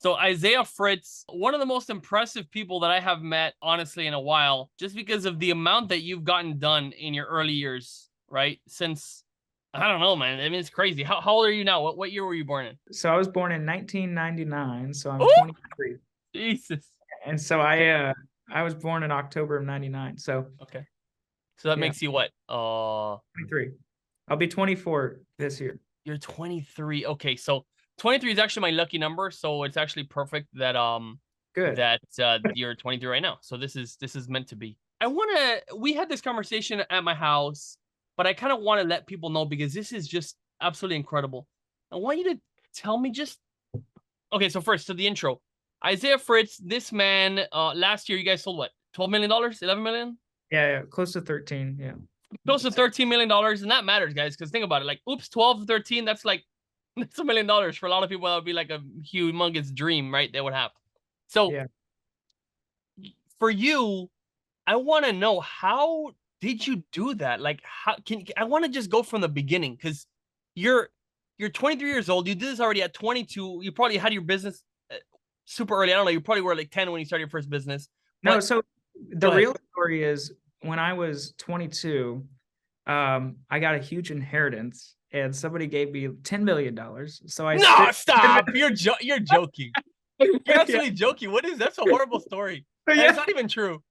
So Isaiah Fritz, one of the most impressive people that I have met, honestly, in a while, just because of the amount that you've gotten done in your early years, right? Since, I don't know, man. I mean, it's crazy. How old are you now? What year were you born in? So I was born in 1999, so I'm Oh, 23. Jesus. And so I was born in October of 99. So Okay. So that yeah, makes you what? 23. I'll be 24 this year. You're 23. Okay, so 23 is actually my lucky number, so it's actually perfect that Good. you're 23 right now. So this is meant to be. We had this conversation at my house, but I kind of want to let people know because this is just absolutely incredible. I want you to tell me just okay, so first to the intro. Isaiah Fritz, this man, last year you guys sold what? $12 million, 11 million? Yeah, close to 13. Yeah. Close to $13 million, and that matters, guys, because think about it. Like, oops, 12, 13, that's like that's $1 million for a lot of people. That would be like a humongous dream, right? They would have. So Yeah. for you, I want to know, how did you do that? Like, how can I want to just go from the beginning, because you're you're 23 years old. You did this already at 22. You probably had your business super early. I don't know. You probably were like 10 when you started your first business. No, But so go the ahead. real story is when I was 22, I got a huge inheritance and somebody gave me $10 million. So I No, spent stop. You're joking. You're yeah. absolutely joking. What is that's a horrible story. And it's Yeah. not even true.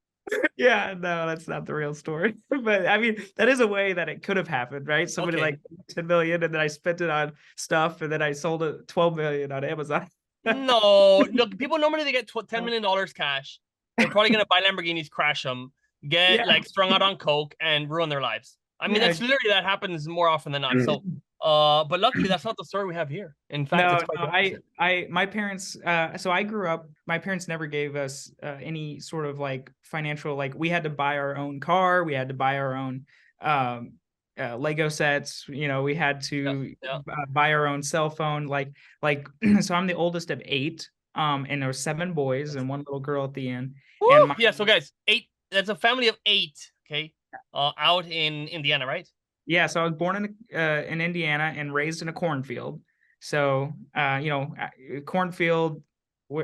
Yeah, no, that's not the real story. But I mean, that is a way that it could have happened, right? Somebody Okay. like 10 million and then I spent it on stuff and then I sold it 12 million on Amazon. No, look, people normally they get $10 million cash. They're probably gonna buy Lamborghinis, crash them, get Yeah. like strung out on coke, and ruin their lives. I mean, Yeah. that's literally that happens more often than not. So, but luckily that's not the story we have here. In fact, No, it's quite no, the opposite. my parents, so I grew up, my parents never gave us any sort of like financial, like we had to buy our own car, we had to buy our own um, Lego sets, we had Yeah, to yeah. buy our own cell phone, so I'm the oldest of eight, and there were seven boys and one little girl at the end, and Woo! Yeah. So, guys, eight. That's a family of eight. Okay. Out in Indiana, right? yeah, so I was born in Indiana and raised in a cornfield. So, cornfield.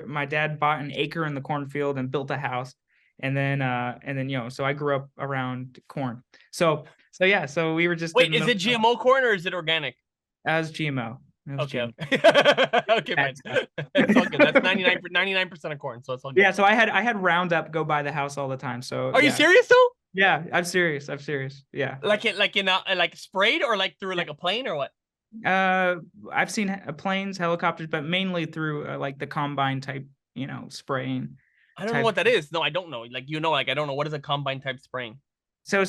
My dad bought an acre in the cornfield and built a house, and then so I grew up around corn. So yeah, so we were just Wait, in the is middle. it GMO corn or is it organic? As GMO. That was Okay, GMO. okay, okay, Bad fine. stuff. It's all good. That's 99% of corn, so it's all good. Yeah, so I had Roundup go by the house all the time. So Are you yeah, serious though? yeah, I'm serious. I'm serious. Yeah. Like sprayed or like through like a plane or what? Uh, I've seen planes, helicopters, but mainly through like the combine type, spraying I don't know type. what that is. No, I don't know. Like I don't know what is a combine type spraying. So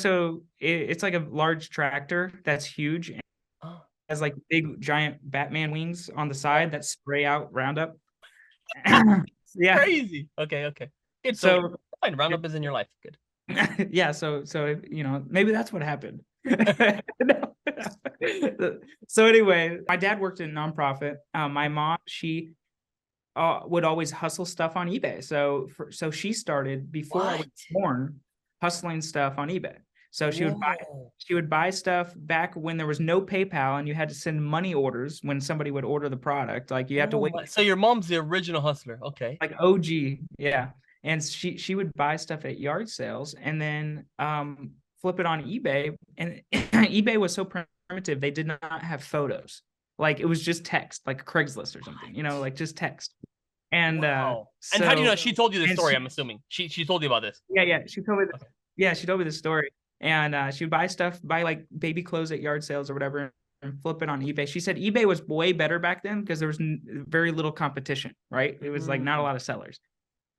it's like a large tractor that's huge and Oh, has like big giant Batman wings on the oh, side that spray out Roundup. Yeah. crazy. Okay, okay. Good. So So fine. Roundup is in your life. Good. yeah, so maybe that's what happened. So anyway, my dad worked in a nonprofit. My mom, she would always hustle stuff on eBay. So she started before I was What? born, hustling stuff on eBay. So she would buy Whoa. she would buy stuff back when there was no PayPal and you had to send money orders when somebody would order the product. Like you have to Oh wait my. So your mom's the original hustler. Okay. like OG, yeah. And she would buy stuff at yard sales and then flip it on eBay. And eBay was so primitive, they did not have photos. Like it was just text, like Craigslist or something, like just text. And Wow. And how do you so know? She told you this and story, she I'm assuming. She told you about this. yeah, she told me Okay. yeah, she told me the story. And she would buy like baby clothes at yard sales or whatever and flip it on eBay. She said eBay was way better back then because there was very little competition, right? It was like not a Mm. lot of sellers.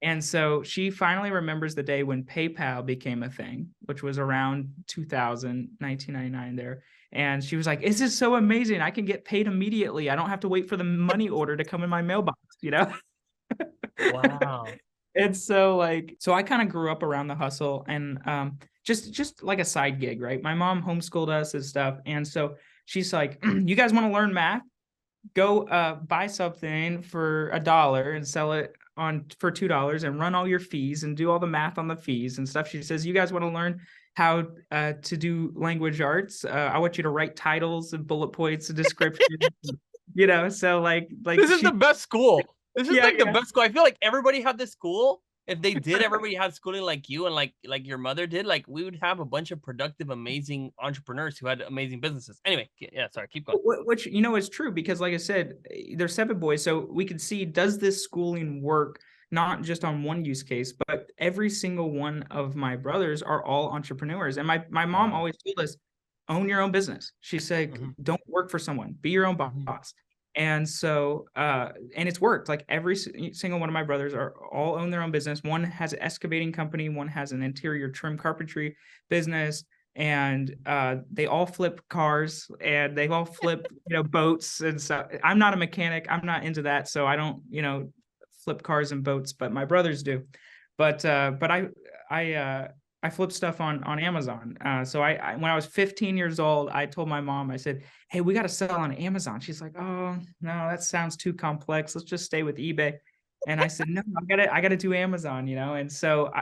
And so she finally remembers the day when PayPal became a thing, which was around 2000, 1999 there. And she was like, "This is so amazing. I can get paid immediately. I don't have to wait for the money order to come in my mailbox." Wow. And so I kind of grew up around the hustle and just like a side gig, right? My mom homeschooled us and stuff. And so she's like, "You guys want to learn math? Go buy something for $1 and sell it on for $2 and run all your fees and do all the math on the fees and stuff." She says, "You guys want to learn how to do language arts? I want you to write titles and bullet points and descriptions." So like This is she the best school. This is Yeah, like the yeah. best school. I feel like everybody had this school. If they did, everybody had schooling like you and like your mother did. Like we would have a bunch of productive, amazing entrepreneurs who had amazing businesses. Anyway, yeah, sorry, keep going. Which is true because, like I said, there's 7 boys, so we could see, does this schooling work not just on one use case, but every single one of my brothers are all entrepreneurs. And my mom Wow. always told us, own your own business. She said, Mm-hmm. don't work for someone, be your own Mm-hmm. boss. And so, and it's worked. Like every single one of my brothers are all own their own business. One has an excavating company, one has an interior trim carpentry business, and they all flip cars, and they all flip boats and stuff. I'm not a mechanic, I'm not into that, so I don't flip cars and boats, but my brothers do. But I flip stuff on Amazon. So I when I was 15 years old, I told my mom, I said, hey, we got to sell on Amazon. She's like, oh no, that sounds too complex, let's just stay with eBay. And I said, no, I gotta do Amazon. And so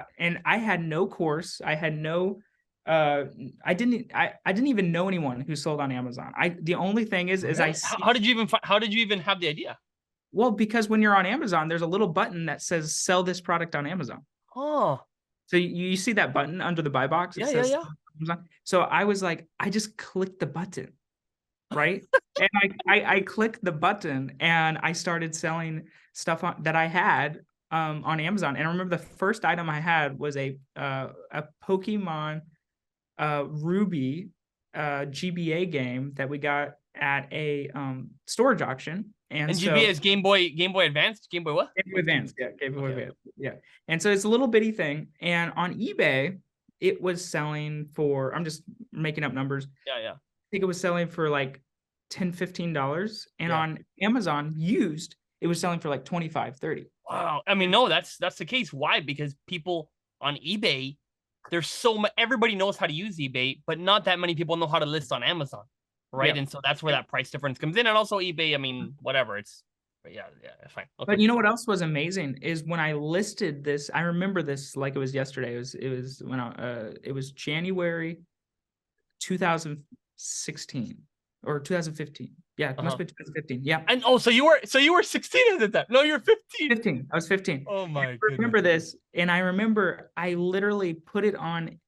I had no course, I had no uh I didn't even know anyone who sold on Amazon. The only thing is I Really? see, How did you even have the idea? well, because when you're on Amazon, there's a little button that says sell this product on Amazon. Oh, So you see that button under the buy box, it yeah, yeah, says yeah. Amazon. So I was like, I just clicked the button, right? And I clicked the button and I started selling stuff that I had on Amazon. And I remember the first item I had was a Pokemon Ruby GBA game that we got at a storage auction. And And so GBA is Game Boy Advanced, Game Boy what? Game Boy Advance, yeah, Game Boy Okay, okay. Advance, yeah. And so it's a little bitty thing. And on eBay, it was selling for, I'm just making up numbers, Yeah, yeah, I think it was selling for like $10, $15. And yeah. on Amazon used, it was selling for like 25, 30. Wow. I mean, no, that's the case. Why? Because people on eBay, there's so much. Everybody knows how to use eBay, but not that many people know how to list on Amazon, right? Yeah. And so that's where that price difference comes in. And also eBay, I mean, whatever. But yeah, it's fine. Okay. But you know what else was amazing is when I listed this, I remember this like it was yesterday. It was when it was January 2016 or 2015. Yeah, it must Uh-huh. be 2015. Yeah. And so you were 16 at the time. No, you're 15. 15. I was 15. Oh I my remember goodness. this, and I remember I literally put it on,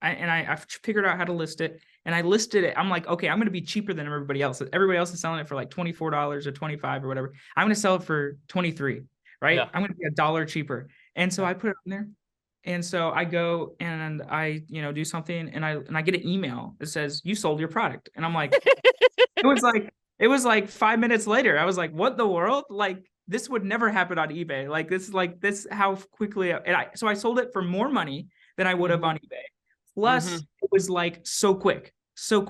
I figured out how to list it, and I listed it. I'm like, okay, I'm going to be cheaper than everybody else. Everybody else is selling it for like $24 or 25 or whatever. I'm going to sell it for 23, right? Yeah. I'm going to be $1 cheaper. And so Yeah. I put it on there. And so I go and I, do something, and I get an email that says you sold your product. And I'm like, it was like 5 minutes later. I was like, what the world? Like, this would never happen on eBay. Like this how quickly so I sold it for more money than I would have on eBay. Plus, it was like so quick. So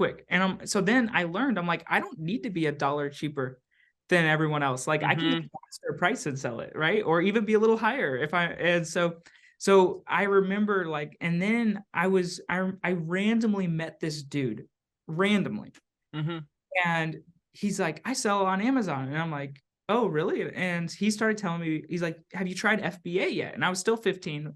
then I learned, I'm like, I don't need to be $1 cheaper than everyone else. Like I can get a faster price and sell it, right? Or even be a little higher and so I remember like, and then I randomly met this dude randomly. And he's like, I sell on Amazon. And I'm like, oh, really? And he started telling me, he's like, have you tried FBA yet? And I was still 15.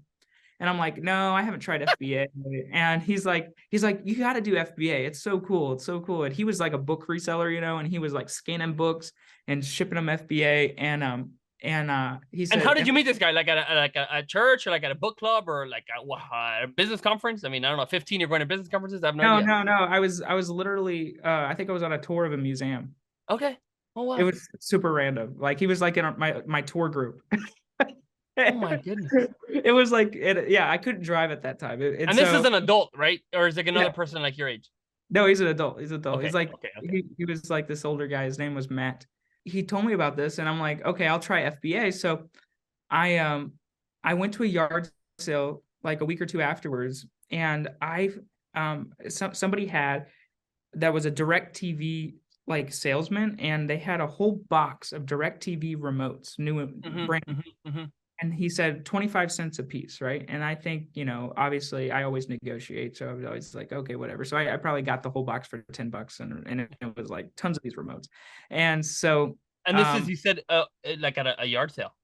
And I'm like, no, I haven't tried FBA. And he's like, you got to do FBA. It's so cool. It's so cool. And he was like a book reseller, and he was like scanning books and shipping them FBA. And he said, And how did you meet this guy? Like at a church, or like at a book club, or like a business conference? I mean, I don't know. 15, you're going to business conferences? I have no idea. No. I was literally, I think I was on a tour of a museum. Okay. Oh wow. It was super random. Like he was like in my tour group. Oh my goodness. It was like, yeah, I couldn't drive at that time. And this is an adult, right? Or is it another person like your age? No, he's an adult. He's an adult. Okay, He's like, okay. he was like this older guy. His name was Matt. He told me about this, and I'm like, okay, I'll try FBA. So I went to a yard sale like a week or two afterwards, and somebody had, that was a DirecTV like salesman, and they had a whole box of DirecTV remotes, new brand. And he said 25 cents a piece, right? And I think, obviously I always negotiate. So I was always like, okay, whatever. So I probably got the whole box for $10, and it was like tons of these remotes. And so And this is, you said, like at a yard sale.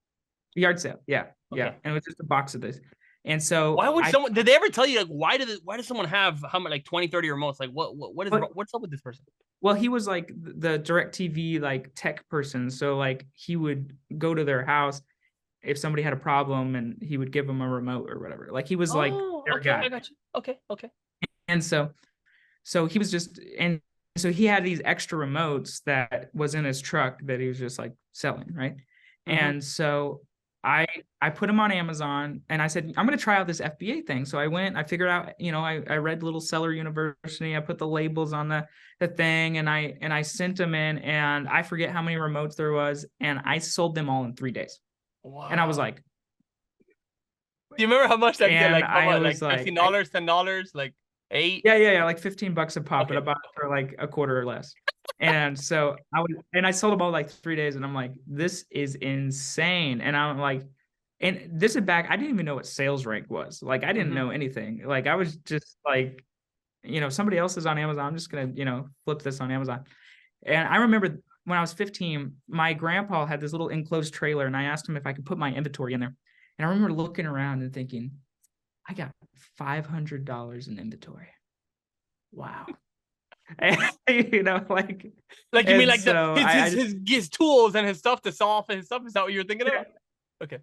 Yard sale, yeah. Okay. And it was just a box of this. And so Why would someone, did they ever tell you, like, why does someone have how much, like 20, 30 remotes? Like what's up with this person? well, he was like the DirecTV like tech person. So like he would go to their house if somebody had a problem and he would give them a remote or whatever. Like he was like Oh, their okay, guy. I got you. Okay, okay. And so he was just, and so he had these extra remotes that was in his truck that he was just like selling, right? Mm-hmm. And so I I put him on Amazon and I said, I'm gonna try out this FBA thing. So I went, I figured out, I read Little Seller University, I put the labels on the thing, and I sent them in, and I forget how many remotes there was, and I sold them all in 3 days. And I was Wow. like, Do you remember how much that get? and Like how I much? Like was like, $15, $10, like eight. yeah, like $15 a pop, but I Okay. bought it for like a quarter or less. And so I sold them all like 3 days, and I'm like, this is insane. And I'm like, and this is back, I didn't even know what sales rank was. Like, I didn't Mm-hmm. know anything. Like, I was just like, somebody else is on Amazon. I'm just gonna, flip this on Amazon. And I remember when I was 15, my grandpa had this little enclosed trailer, and I asked him if I could put my inventory in there. And I remember looking around and thinking, I got $500 in inventory. Wow. And, like, Like you mean and like the so his I his just, his tools and his stuff to solve his stuff? Is that what you're thinking of? Okay.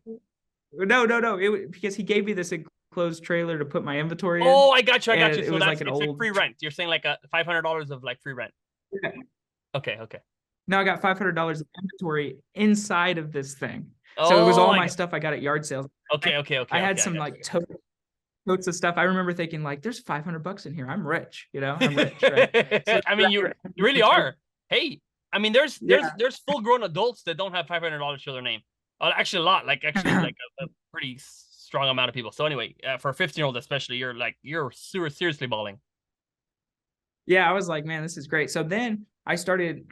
no, because he gave me this enclosed trailer to put my inventory in, Oh, I got you. I got and you. it So was that's like an it's like old. free rent. You're saying like a $500 of like free rent. Yeah. Okay. Okay. No, I got $500 of inventory inside of this thing. So it was Oh, all I my got. stuff I got at yard sales. Okay. Okay. I Okay. had Okay. I some got like totes of stuff. I remember thinking like, there's $500 in here. I'm rich, I'm rich, right? So I mean, you really are. Hey, I mean, there's there's yeah. there's full grown adults that don't have $500 to their name. Actually, a lot. Like actually, like a pretty strong amount of people. So anyway, for a 15-year-old especially, you're super seriously balling. Yeah, I was like, man, this is great. So then I started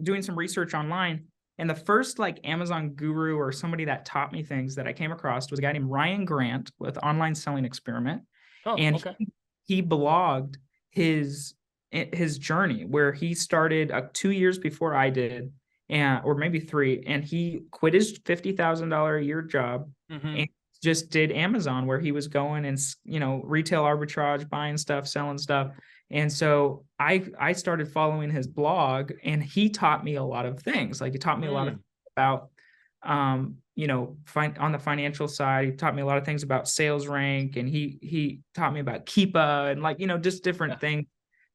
doing some research online. And the first like Amazon guru or somebody that taught me things that I came across was a guy named Ryan Grant with Online Selling Experiment. Oh, And okay. he blogged his journey where he started 2 years before I did, and or maybe three, and he quit his $50,000 a year job Mm-hmm. and just did Amazon, where he was going and retail arbitrage, buying stuff, selling stuff. And so I started following his blog, and he taught me a lot of things. Like he taught me a lot of Mm. about on the financial side. He taught me a lot of things about sales rank, and he taught me about Keepa and like just Yeah. different things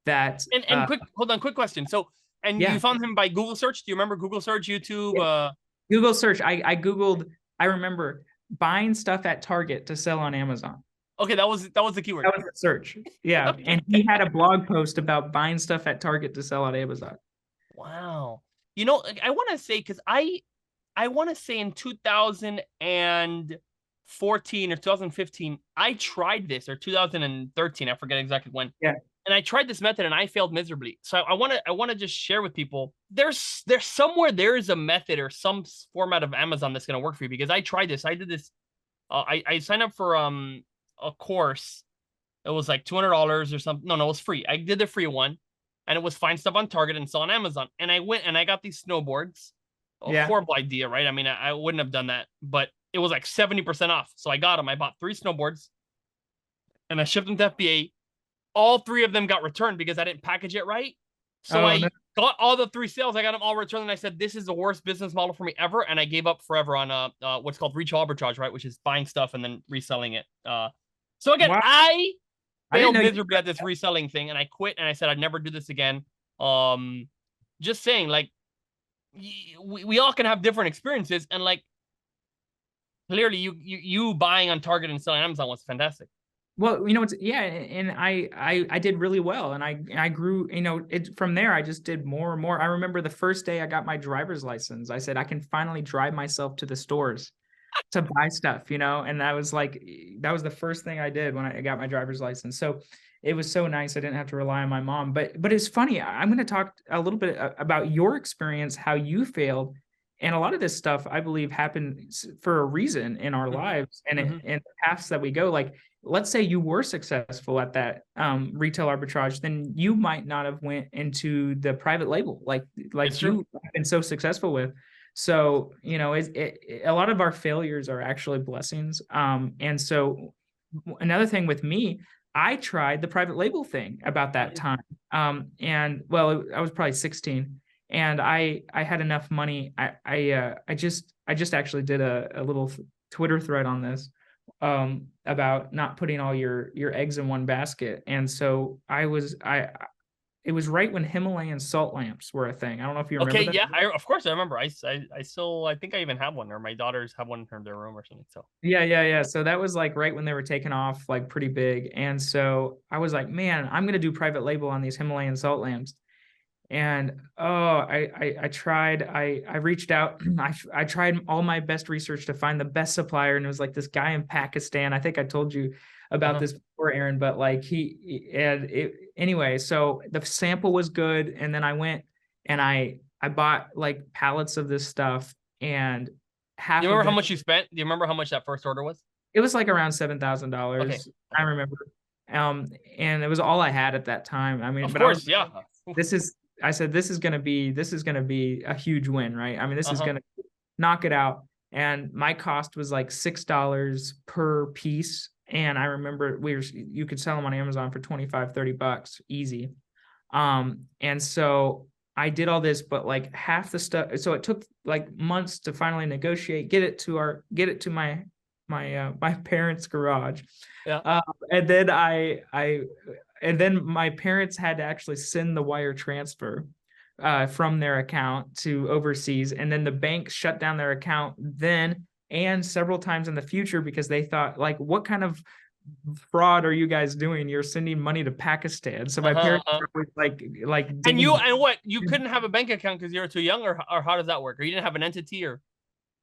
that And quick, hold on, quick question. So, and you yeah. found him by Google search? Do you remember Google search, YouTube? Google search. I Googled, I remember buying stuff at Target to sell on Amazon. Okay, that was the keyword. That was the search. Yeah. Okay. And he had a blog post about buying stuff at Target to sell on Amazon. Wow. You know, like, I want to say because I want to say in 2014 or 2015, I tried this, or 2013, I forget exactly when. Yeah. And I tried this method and I failed miserably. So I want to just share with people. There's somewhere there is a method or some format of Amazon that's going to work for you, because I tried this. I did this. I signed up for a course. It was like $200 or something. No, it was free. I did the free one, and it was find stuff on Target and sell on Amazon. And I went and I got these snowboards. A Yeah. horrible idea, right? I mean, I wouldn't have done that, but it was like 70% off. So I got them. I bought 3 snowboards and I shipped them to FBA. All 3 of them got returned because I didn't package it right. So Oh no. I got all the 3 sales. I got them all returned, and I said, "This is the worst business model for me ever." And I gave up forever on what's called retail arbitrage, right? Which is buying stuff and then reselling it. So again, Wow. I I didn't failed know you. miserably at this reselling thing, and I quit. And I said I'd never do this again. Just saying, like, we all can have different experiences, and like clearly you buying on Target and selling on Amazon was fantastic. Well, it's yeah, and I did really well, and I grew, from there I just did more and more. I remember the first day I got my driver's license, I said I can finally drive myself to the stores to buy stuff, and that was the first thing I did when I got my driver's license. So it was so nice. I didn't have to rely on my mom. But it's funny. I'm going to talk a little bit about your experience, how you failed. And a lot of this stuff, I believe, happens for a reason in our Mm-hmm. lives and Mm-hmm. in the paths that we go. Like, let's say you were successful at that retail arbitrage, then you might not have went into the private label like It's true. you have been so successful with. So, a lot of our failures are actually blessings. And so another thing with me, I tried the private label thing about that Mhm. time. And well, I was probably 16, and I had enough money. I just actually did a little Twitter thread on this, about not putting all your eggs in one basket. And so I it was right when Himalayan salt lamps were a thing. I don't know if you Okay, remember that. yeah, of course I remember. I still, I think I even have one, or my daughters have one in their room or something. So Yeah, yeah, yeah. So that was like right when they were taking off like pretty big. And so I was like, man, I'm gonna do private label on these Himalayan salt lamps. And oh, I tried, I reached out, I tried all my best research to find the best supplier, and it was like this guy in Pakistan. I think I told you about uh-huh. this before, Aaron, but like and it anyway, so the sample was good, and then I went and I bought like pallets of this stuff, and Do you half of remember how them, much you spent? Do you remember how much that first order was? it was like around Okay, $7,000. I okay. remember. And it was all I had at that time. I mean, Of but I was, course, yeah. this is, I said, this is gonna be a huge win, right? I mean, this is Uh-huh. gonna knock it out. And my cost was like $6 per piece. And I remember you could sell them on Amazon for 25, $30 easy. And so I did all this, but like half the stuff, so it took like months to finally negotiate, get it to my parents' garage. Yeah. Uh, and then and then my parents had to actually send the wire transfer from their account to overseas, and then the bank shut down their account then and several times in the future because they thought like, what kind of fraud are you guys doing? You're sending money to Pakistan. So my Uh-huh. parents were always like And you, digging. and what? You couldn't have a bank account because you were too young, or how does that work? Or you didn't have an entity, or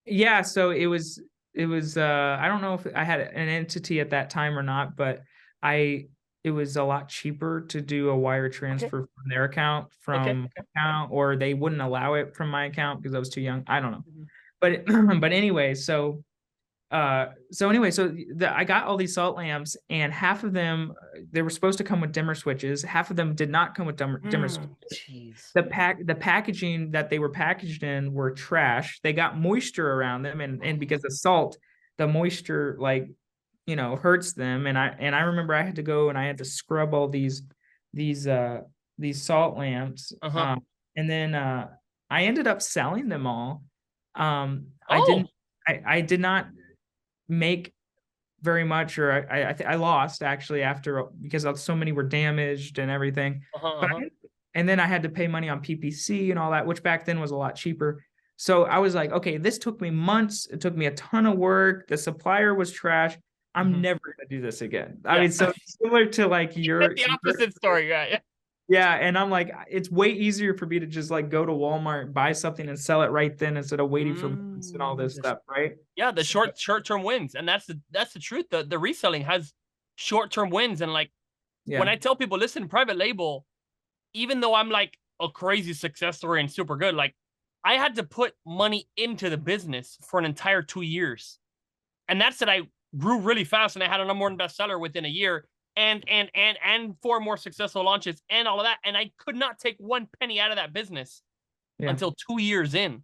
Yeah, so it was I don't know if I had an entity at that time or not, but I it was a lot cheaper to do a wire okay, transfer from their account okay, from okay. account, or they wouldn't allow it from my account because I was too young. I don't know. Mhm. But but anyway, so anyway, so I got all these salt lamps, and half of them they were supposed to come with dimmer switches. Half of them did not come with dimmer switches. Jeez. The packaging that they were packaged in were trash. They got moisture around them, and because of salt, the moisture like hurts them. And I remember I had to go and I had to scrub all these uh these salt lamps. Uh-huh. And then I ended up selling them all. I Oh. didn't I did not make very much, or I lost actually after, because so many were damaged and everything. Uh-huh. But Uh-huh. and then I had to pay money on PPC and all that, which back then was a lot cheaper. So I was like, okay, this took me months. It took me a ton of work. The supplier was trash. I'm Mhm. never gonna do this again. I Yeah. mean, so similar to like The opposite story, right? yeah, and I'm like, it's way easier for me to just like go to Walmart, buy something, and sell it right then instead of waiting for months and all this The stuff, right? Yeah, the So short term wins, and that's the truth. The reselling has short term wins, and like when yeah, I tell people, listen, private label, even though I'm like a crazy success story and super good, like I had to put money into the business for an entire 2 years, and that's that I grew really fast, and I had a number one bestseller within a year, and four more successful launches, and all of that, and I could not take one penny out of that business yeah, until 2 years in.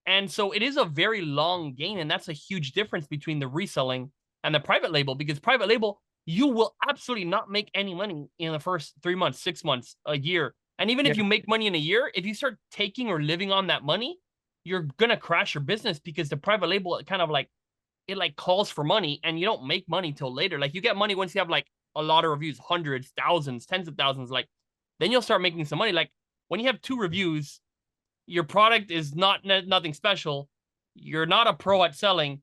And so it is a very long gain. And that's a huge difference between the reselling and the private label, because private label, you will absolutely not make any money in the first 3 months, 6 months, a year. And even yeah, if you make money in a year, if you start taking or living on that money, you're going to crash your business, because the private label, it kind of like, it like calls for money, and you don't make money till later. Like you get money once you have like a lot of reviews, hundreds, thousands, tens of thousands, like then you'll start making some money. Like when you have 2 reviews, your product is not nothing special, you're not a pro at selling,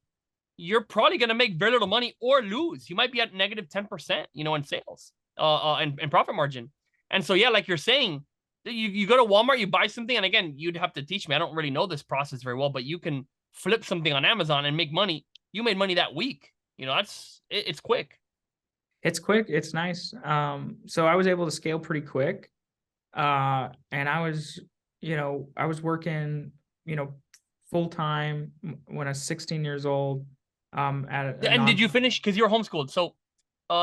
you're probably going to make very little money or lose. You might be at negative 10%, in sales, and profit margin. And so, yeah, like you're saying, you go to Walmart, you buy something, and again, you'd have to teach me. I don't really know this process very well, but you can flip something on Amazon and make money. You made money that week. It's quick. it's quick, it's nice. So I was able to scale pretty quick. And I was working, you know, full time when I was 16 years old, at a And did non. you finish? Because you're homeschooled. So,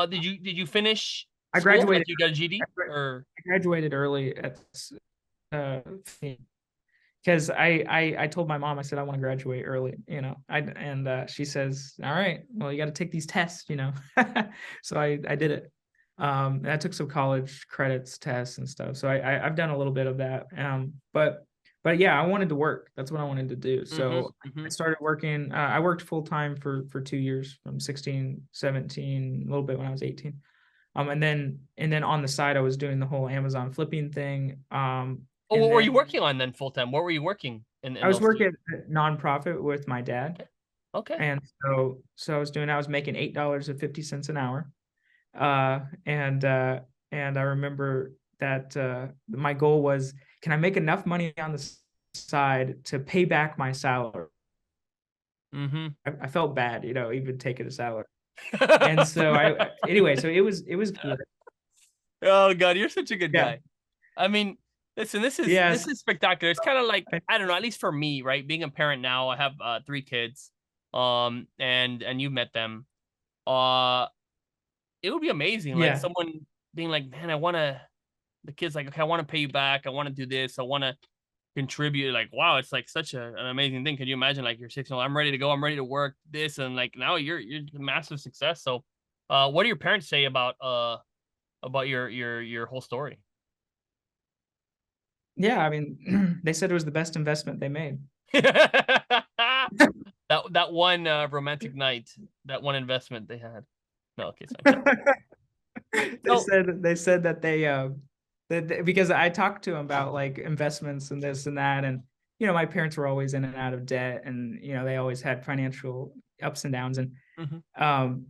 did you finish I school? Like graduated. you got a I GD or? graduated early at 15. because I told my mom, I said I want to graduate early, she says, all right, well, you got to take these tests. So I did it. And I took some college credits, tests and stuff. So I've done a little bit of that. But yeah, I wanted to work. That's what I wanted to do. Mm-hmm. So I Mm-hmm. started working. I worked full time for 2 years, from 16, 17, a little bit when I was 18. And then on the side, I was doing the whole Amazon flipping thing. Oh, And what were then you working on then full time? What were you working I in was those 2 years? working at a nonprofit with my dad. Okay. Okay. And I was making $8.50 an hour. Uh, and and I remember that my goal was, can I make enough money on the side to pay back my salary? Mm-hmm. I felt bad, even taking a salary. And so anyway, so it was good. Oh God, you're such a good Yeah. guy. I mean, listen, this is Yes. this is spectacular. It's kind of like, I don't know, at least for me, right? Being a parent now, I have 3 kids. And you met them. Uh it would be amazing. Like Yeah. someone being like, man, the kid's like, okay, I want to pay you back. I want to do this. I want to contribute. Like, wow, it's like such an amazing thing. Can you imagine, like, you're 6 year old, I'm ready to go, I'm ready to work this, and like now you're a massive success. So what do your parents say about your whole story? Yeah. I mean, they said it was the best investment they made. That one romantic night, that one investment they had. No, okay, so I'm kidding. So They said that because I talked to them about like investments and this and that, and my parents were always in and out of debt, and they always had financial ups and downs, and mhm. um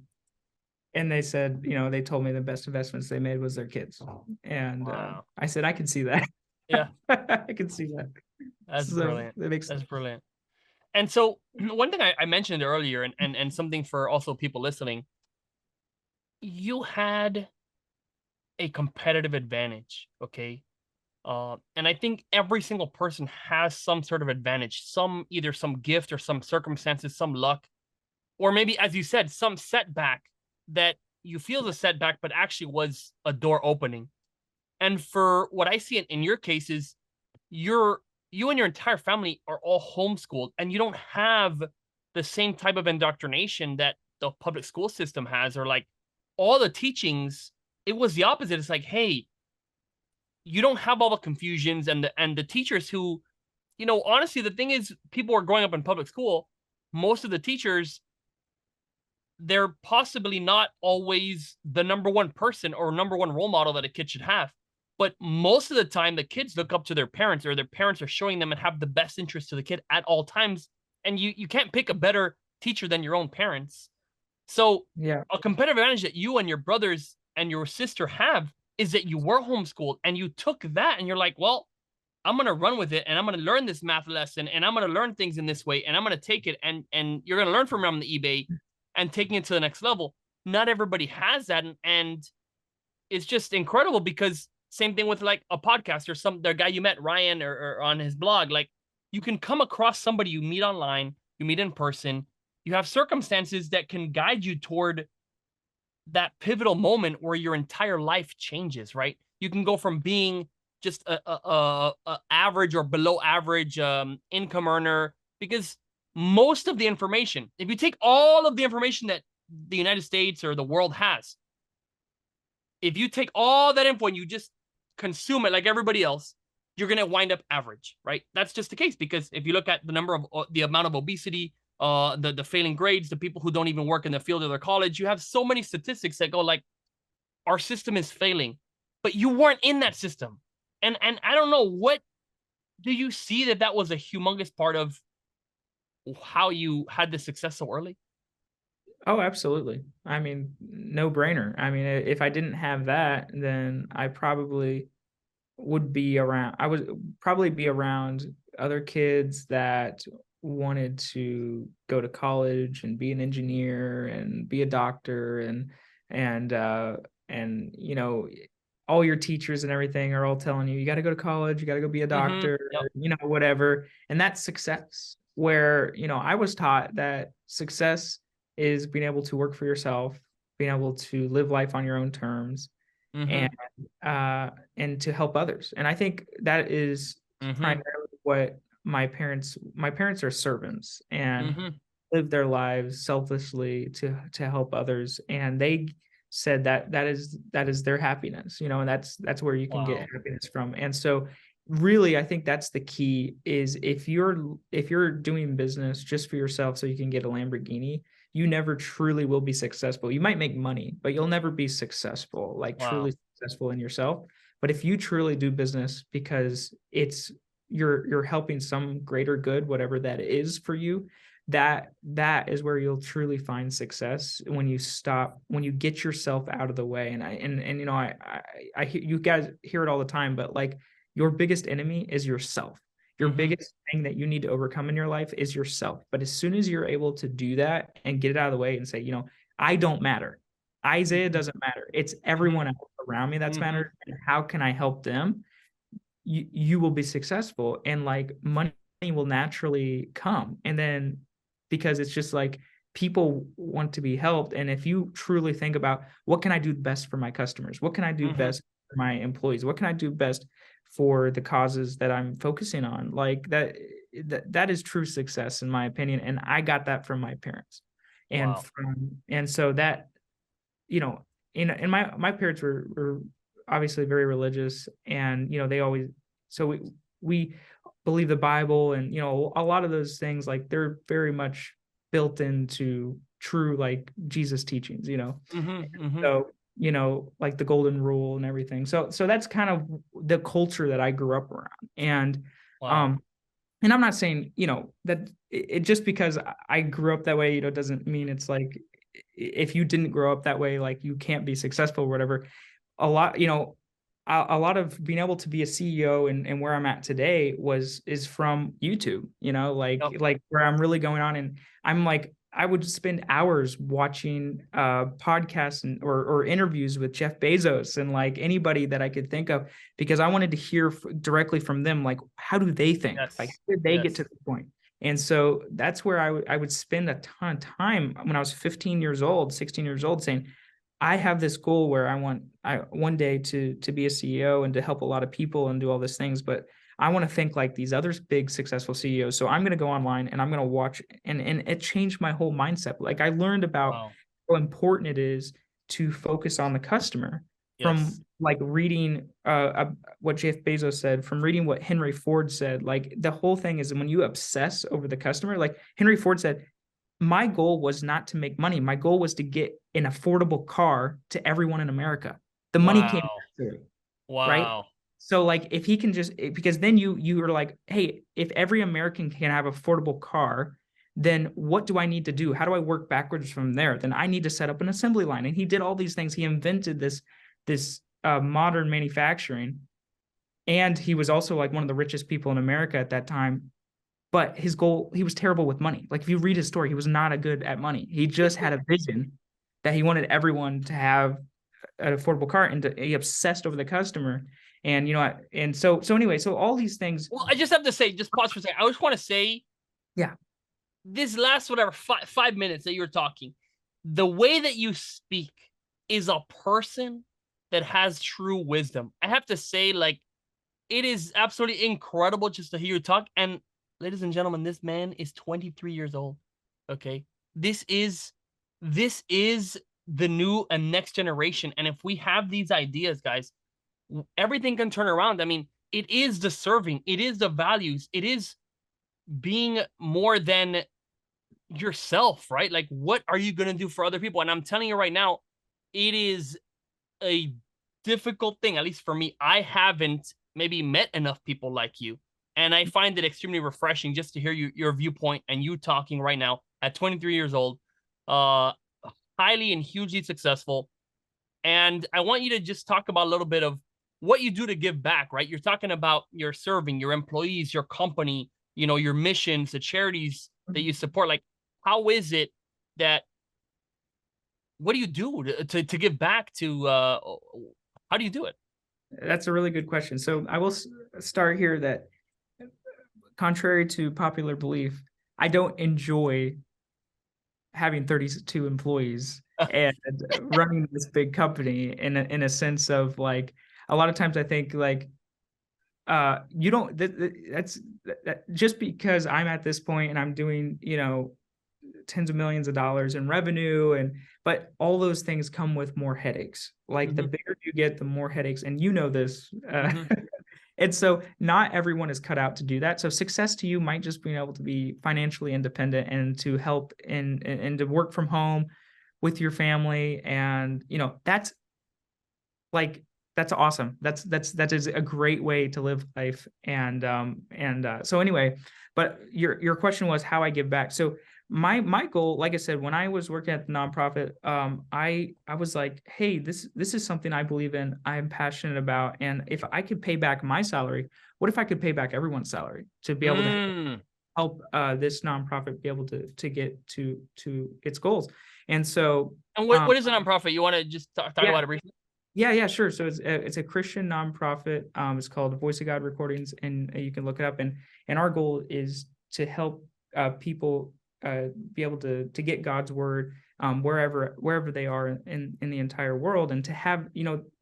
and they said, they told me the best investments they made was their kids, and Wow. I said I can see that. Yeah, I can see that. that's So brilliant. that makes That's sense. brilliant. And so one thing I mentioned earlier, and something for also people listening, you had a competitive advantage, okay? And I think every single person has some sort of advantage, either some gift or some circumstances, some luck, or maybe, as you said, some setback that you feel is a setback, but actually was a door opening. And for what I see in your cases, you're you and your entire family are all homeschooled, and you don't have the same type of indoctrination that the public school system has, or like all the teachings. It was the opposite. It's like, hey, you don't have all the confusions, and the teachers who, honestly, the thing is, people are growing up in public school. Most of the teachers, they're possibly not always the number one person or number one role model that a kid should have. But most of the time, the kids look up to their parents, or their parents are showing them and have the best interest to the kid at all times. And you can't pick a better teacher than your own parents. So Yeah. a competitive advantage that you and your brothers and your sister have is that you were homeschooled, and you took that and you're like, well, I'm going to run with it, and I'm going to learn this math lesson, and I'm going to learn things in this way, and I'm going to take it, and you're going to learn from me on the eBay and taking it to the next level. Not everybody has that, and it's just incredible, because same thing with like a podcast or the guy you met, Ryan, or on his blog. Like, you can come across somebody you meet online, you meet in person, you have circumstances that can guide you toward that pivotal moment where your entire life changes, right? You can go from being just a average or below average income earner, because most of the information, if you take all of the information that the United States or the world has, if you take all that info and you just consume it like everybody else, you're going to wind up average, right? That's just the case, because if you look at the amount of obesity, the failing grades, the people who don't even work in the field of their college, you have so many statistics that go like, our system is failing, but you weren't in that system. And I don't know, what do you see that was a humongous part of how you had this success so early? Oh, absolutely. I mean, no brainer. I mean, if I didn't have that, then I would probably be around other kids that wanted to go to college and be an engineer and be a doctor, and and all your teachers and everything are all telling you, you got to go to college, you got to go be a Mm-hmm. doctor, Yep. whatever. And that's success. Where, I was taught that success is being able to work for yourself, being able to live life on your own terms, and Mm-hmm. and to help others. And I think that is Mm-hmm. primarily what my parents are servants and Mm-hmm. live their lives selflessly to help others, and they said that is their happiness, and that's where you can get Wow. happiness from. And so really, I think that's the key, is if you're doing business just for yourself so you can get a Lamborghini, you never truly will be successful. You might make money, but you'll never be successful, like Wow. truly successful in yourself. But if you truly do business because you're helping some greater good, whatever that is for you, that is where you'll truly find success, when you get yourself out of the way. And you guys hear it all the time, but like, your biggest enemy is yourself. Your Mm-hmm. biggest thing that you need to overcome in your life is yourself. But as soon as you're able to do that and get it out of the way and say, I don't matter, Isaiah Mm-hmm. doesn't matter, it's Mm-hmm. everyone else around me that's Mm-hmm. mattered, and how can I help them, you will be successful, and like money will naturally come. And then, because it's just like, people want to be helped, and if you truly think about, what can I do best for my customers, what can I do Mm-hmm. best for my employees, what can I do best for the causes that I'm focusing on, like that is true success in my opinion. And I got that from my parents. Wow. And so that, you know, and my parents were obviously very religious, and they always, so we believe the Bible, and a lot of those things, like, they're very much built into true, like, Jesus teachings. Mm-hmm. Mm-hmm. So, like the golden rule and everything. So that's kind of the culture that I grew up around. Wow. Um and I'm not saying, that it just because I grew up that way, doesn't mean it's like, if you didn't grow up that way, like, you can't be successful or whatever. A lot, a lot of being able to be a CEO, and where I'm at today is from YouTube, Yep. like where I'm really going on. And I'm like, I would spend hours watching podcasts or interviews with Jeff Bezos and like anybody that I could think of, because I wanted to hear directly from them, like, how do they think? Like, Yes. how did they get Yes. to this point? And so that's where I would spend a ton of time when I was 15 years old, 16 years old, saying, I have this goal where I one day to be a CEO and to help a lot of people and do all these things, but I want to think like these other big successful CEOs. So I'm going to go online and I'm going to watch, and it changed my whole mindset. Like, I learned about Wow. how important it is to focus on the customer, from Yes. like reading what Jeff Bezos said, from reading what Henry Ford said. Like, the whole thing is, when you obsess over the customer, like Henry Ford said, my goal was not to make money. My goal was to get an affordable car to everyone in America. The money came Wow. after, right? Wow. So like, if he can just, because then you are like, hey, if every American can have affordable car, then what do I need to do? How do I work backwards from there? Then I need to set up an assembly line. And he did all these things. He invented this modern manufacturing, and he was also like one of the richest people in America at that time. But his goal, he was terrible with money. Like, if you read his story, he was not a good at money. He just had a vision that he wanted everyone to have an affordable car, and he obsessed over the customer. And so anyway, so all these things. Well, I just have to say, just pause for a second. I just want to say, Yeah, this last whatever 5 minutes that you were talking, the way that you speak is a person that has true wisdom. I have to say, like, it is absolutely incredible just to hear you talk. And ladies and gentlemen, this man is 23 years old. Okay. This is this is the new and next generation. And if we have these ideas, guys, everything can turn around. I mean, it is the serving, it is the values, it is being more than yourself, right? Like, what are you gonna do for other people? And I'm telling you right now, it is a difficult thing, at least for me. I haven't maybe met enough people like you. And I find it extremely refreshing just to hear your viewpoint and you talking right now at 23 years old, uh, highly and hugely successful. And I want you to just talk about a little bit of what you do to give back, right? You're talking about your serving, your employees, your company, your missions, the charities that you support. Like, how is it that, what do you do to give back to, how do you do it? that's a really good question. So I will start here that, contrary to popular belief, I don't enjoy having 32 employees and running this big company, in a sense of, like, a lot of times I think, like, you don't, just because I'm at this point and I'm doing, tens of millions of dollars in revenue, but all those things come with more headaches. Like the Mm-hmm. bigger you get, the more headaches, and this. Mm-hmm. And so not everyone is cut out to do that. So success to you might just be able to be financially independent and to help and to work from home with your family. And that's like, that's awesome. That is a great way to live life. So anyway, but your question was how I give back. So my goal, like I said, when I was working at the nonprofit, I was like, hey, this is something I believe in, I'm passionate about, and if I could pay back my salary, what if I could pay back everyone's salary to be able to Mm. help this nonprofit be able to get to its goals? And so And what is a nonprofit? You want to just talk yeah, about it briefly? yeah, sure. So it's a Christian nonprofit. It's called Voice of God Recordings, and you can look it up. And our goal is to help people be able to get God's word wherever they are in the entire world, and to have,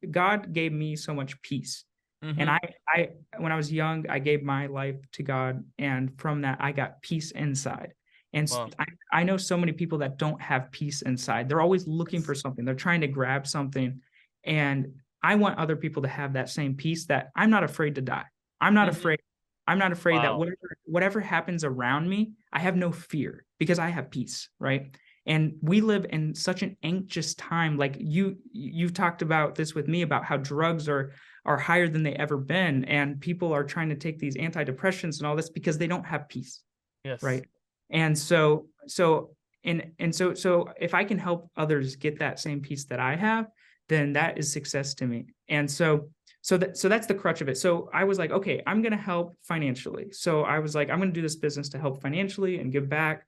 God gave me so much peace. And Mm-hmm. I when I was young, I gave my life to God, and from that I got peace inside. And Wow. I know so many people that don't have peace inside. They're always looking for something. They're trying to grab something. And I want other people to have that same peace, that I'm not afraid to die. I'm not Mm-hmm. afraid. I'm not afraid that Wow. whatever happens around me, I have no fear because I have peace, right? And we live in such an anxious time. Like you've talked about this with me about how drugs are higher than they ever been, and people are trying to take these antidepressants and all this because they don't have peace, Yes. right? And so if I can help others get that same peace that I have, then that is success to me. And so that's the crutch of it. So I was like, okay, I'm going to help financially. So I was like, I'm going to do this business to help financially and give back.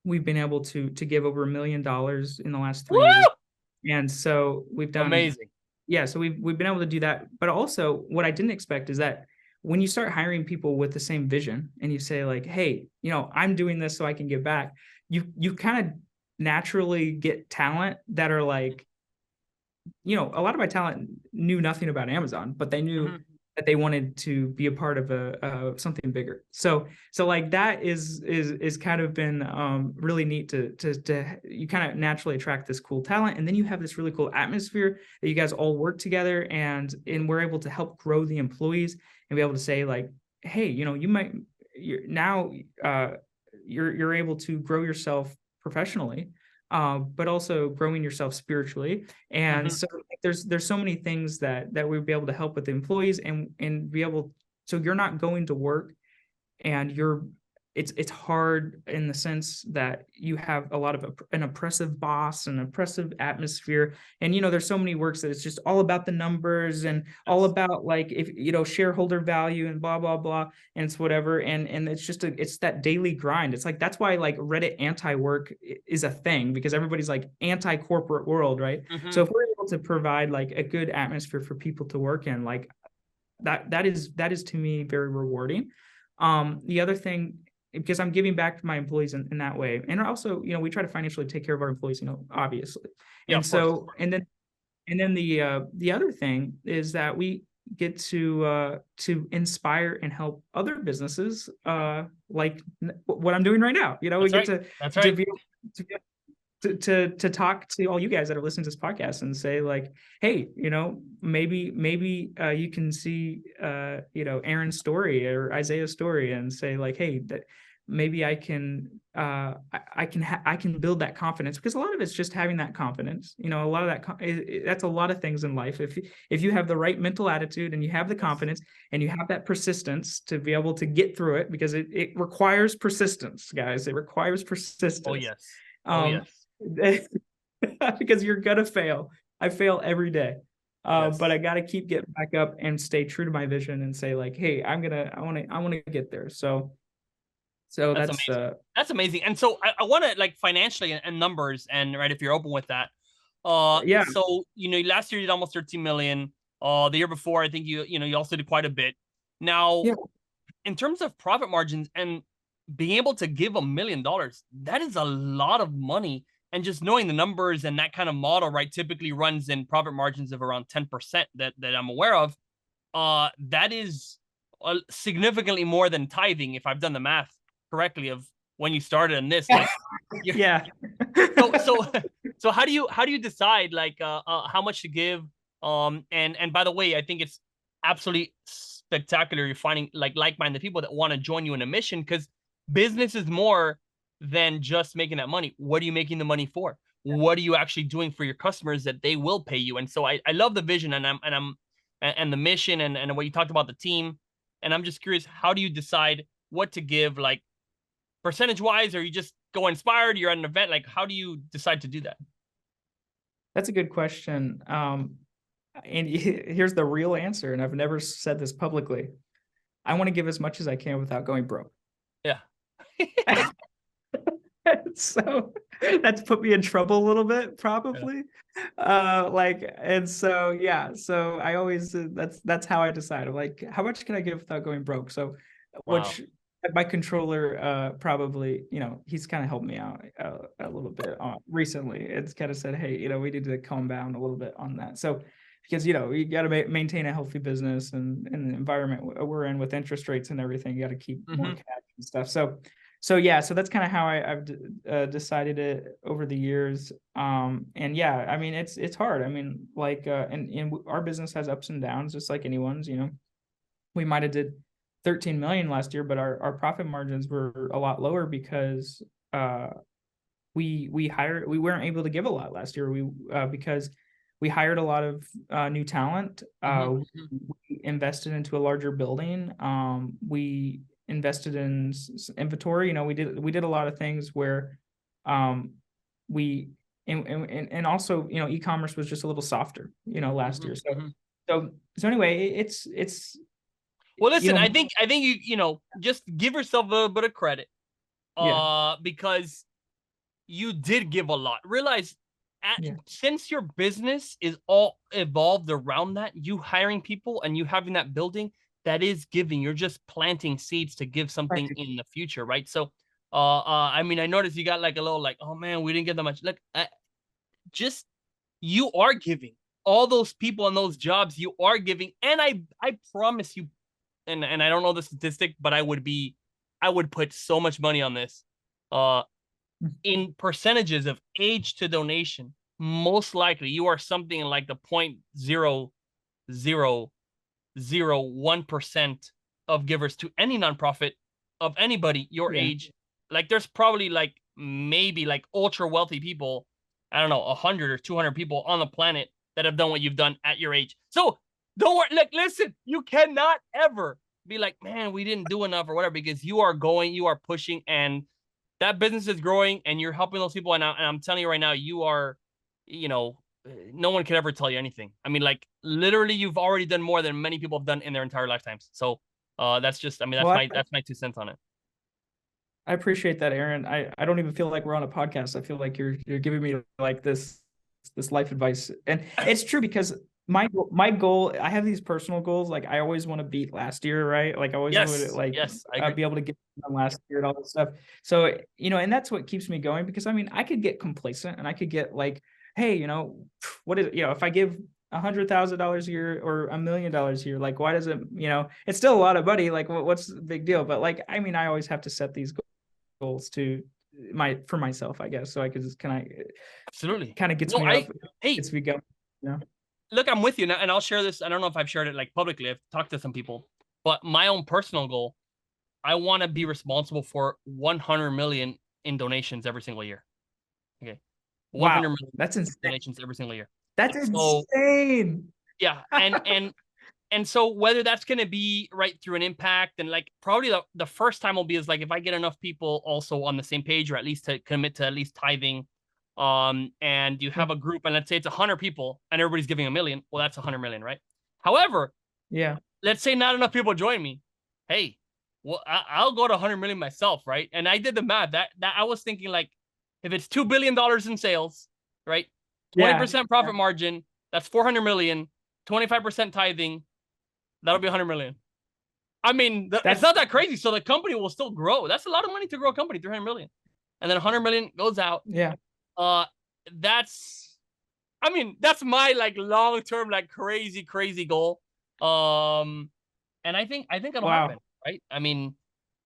We've been able to give over $1 million in the last 3 years. Woo! And so we've done, Amazing. yeah, so we've been able to do that. But also what I didn't expect is that when you start hiring people with the same vision and you say like, hey, I'm doing this so I can give back, you kind of naturally get talent that are like, a lot of my talent knew nothing about Amazon, but they knew Mm-hmm. that they wanted to be a part of something bigger. So like that is kind of been really neat to you kind of naturally attract this cool talent, and then you have this really cool atmosphere that you guys all work together, and we're able to help grow the employees and be able to say like, hey, you're able to grow yourself professionally, but also growing yourself spiritually. And Mm-hmm. so like, there's so many things that we'd be able to help with the employees, and be able, so you're not going to work and it's hard in the sense that you have a lot of an oppressive boss, an oppressive atmosphere. And there's so many works that it's just all about the numbers and all Yes. about like, if shareholder value and blah blah blah, and it's whatever. And it's just it's that daily grind. It's like, that's why like Reddit anti-work is a thing, because everybody's like anti-corporate world, right? Mm-hmm. So if we're able to provide like a good atmosphere for people to work in, like that is to me very rewarding. The other thing, because I'm giving back to my employees in that way, and also, we try to financially take care of our employees, obviously. Yeah, And of course. so, and then the other thing is that we get to inspire and help other businesses, like what I'm doing right now. We That's get right. to That's to right. be to talk to all you guys that are listening to this podcast and say like, hey, maybe you can see Aaron's story or Isaiah's story and say like, hey, that maybe I can I can build that confidence, because a lot of it's just having that confidence. A lot of that that's a lot of things in life. If you have the right mental attitude and you have the Yes. confidence and you have that persistence to be able to get through it, because it requires persistence, guys. It requires Oh persistence. yes. Oh Um, yes. because you're gonna fail. I fail every day. But Yes. I gotta keep getting back up and stay true to my vision and say like, hey, I wanna get there. So That's that's amazing. That's amazing. And so I want to like financially and numbers, and right, if you're open with that. yeah, So last year you did almost 13 million. The year before I think you also did quite a bit. Now, yeah. in terms of profit margins and being able to give $1 million, that is a lot of money. And just knowing the numbers and that kind of model, right, typically runs in profit margins of around 10% that I'm aware of. that is significantly more than tithing, if I've done the math correctly of when you started in this. Like, Yeah. so so how do you decide like how much to give? And by the way, I think it's absolutely spectacular. You're finding like-minded people that want to join you in a mission, because business is more than just making that money. What are you making the money for? What are you actually doing for your customers that they will pay you? And so I love the vision, and the mission, and what you talked about the team. And I'm just curious, how do you decide what to give, like percentage wise, or you just go inspired, you're at an event, like how do you decide to do that? That's a good question. And here's the real answer, and I've never said this publicly. I want to give as much as I can without going broke. Yeah. So that's put me in trouble a little bit, probably. And so yeah, so I always that's how I decide. I'm like, how much can I give without going broke? So, Wow. which my controller probably, he's kind of helped me out a little bit recently. It's kind of said, hey, we need to calm down a little bit on that. So because you got to maintain a healthy business, and in the environment we're in with interest rates and everything, you got to keep more cash and stuff. So yeah, so that's kind of how I've decided it over the years. And yeah, I mean, it's hard. I mean, like, and our business has ups and downs, just like anyone's. We might have did 13 million last year, but our profit margins were a lot lower because we weren't able to give a lot last year. Because we hired a lot of new talent. We invested into a larger building. We invested in inventory. We did a lot of things where we and also e-commerce was just a little softer last year. So anyway, it's well, listen, I think you just give yourself a little bit of credit, yeah, because you did give a lot. Realize since your business is all evolved around that, you hiring people and you having that building, that is giving. You're just planting seeds to give something in the future, right? So, I mean, I noticed you got like a little like, oh man, we didn't get that much. Look, just you are giving. All those people and those jobs, you are giving, and I promise you, and I don't know the statistic, but I would put so much money on this. In percentages of age to donation, most likely you are something like the 0.0001% of givers to any nonprofit of anybody your age. Like there's probably like maybe like ultra wealthy people, I don't know, 100 or 200 people on the planet that have done what you've done at your age. So don't worry. Like, listen, you cannot ever be like, man, we didn't do enough or whatever, because you are going, you are pushing, and that business is growing, and you're helping those people. And I'm telling you right now, you are, no one could ever tell you anything. I mean, like literally, you've already done more than many people have done in their entire lifetimes. So that's just, I mean, that's my 2 cents on it. I appreciate that, Aaron. I don't even feel like we're on a podcast. I feel like you're giving me like this life advice, and it's true because my goal, I have these personal goals. Like I always want to beat last year, right? Like I always want to be able to get done last year and all that stuff. So and that's what keeps me going, because I mean I could get complacent and I could get like, hey, what is if I give $100,000 a year or $1 million a year, like why does it, it's still a lot of money. Like what's the big deal? But like I mean I always have to set these goals for myself, I guess, so I could just absolutely kind of gets me up. Hey, gets me going. Look, I'm with you now, and I'll share this. I don't know if I've shared it like publicly. I've talked to some people, but my own personal goal, I want to be responsible for 100 million in donations every single year. Okay, 100 million. That's insane. Donations every single year. That's insane. Yeah, and so whether that's going to be right through an impact, and like probably the first time will be is like if I get enough people also on the same page, or at least to commit to at least tithing, and you have a group, and let's say it's 100 people and everybody's giving $1 million, well, that's 100 million, right? However, let's say not enough people join me. Hey, well, I'll go to 100 million myself, right? And I did the math that I was thinking, like, if it's $2 billion in sales, right? 20% profit margin, that's 400 million, 25% tithing, that'll be 100 million. I mean, it's not that crazy. So the company will still grow. That's a lot of money to grow a company, 300 million. And then 100 million goes out. That's my like long-term, like crazy goal. And I think it'll Wow. happen, right? I mean,